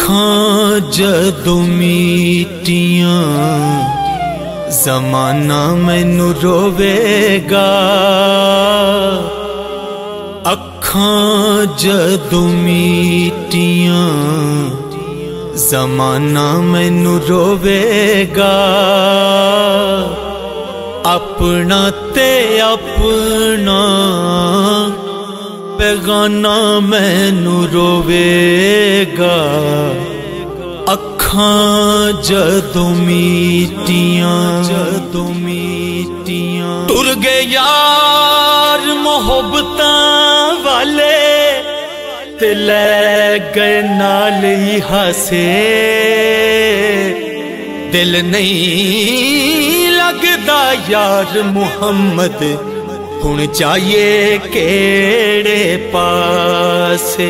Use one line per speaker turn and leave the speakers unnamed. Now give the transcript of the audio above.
अखां जदों मीटियां ज़माना मैनू रोवेगा। अखां जदों मीटियां ज़माना मैनू रोवेगा। अपना ते अपना बेगाना मैनू रोवेगा। अखां जदों मीटियां टुर गए यार मोहब्बतां वाले ते लै गए नाल ही हासे। दिल नहीं लगदा यार मुहम्मद हुण जाइए केड़े पासे।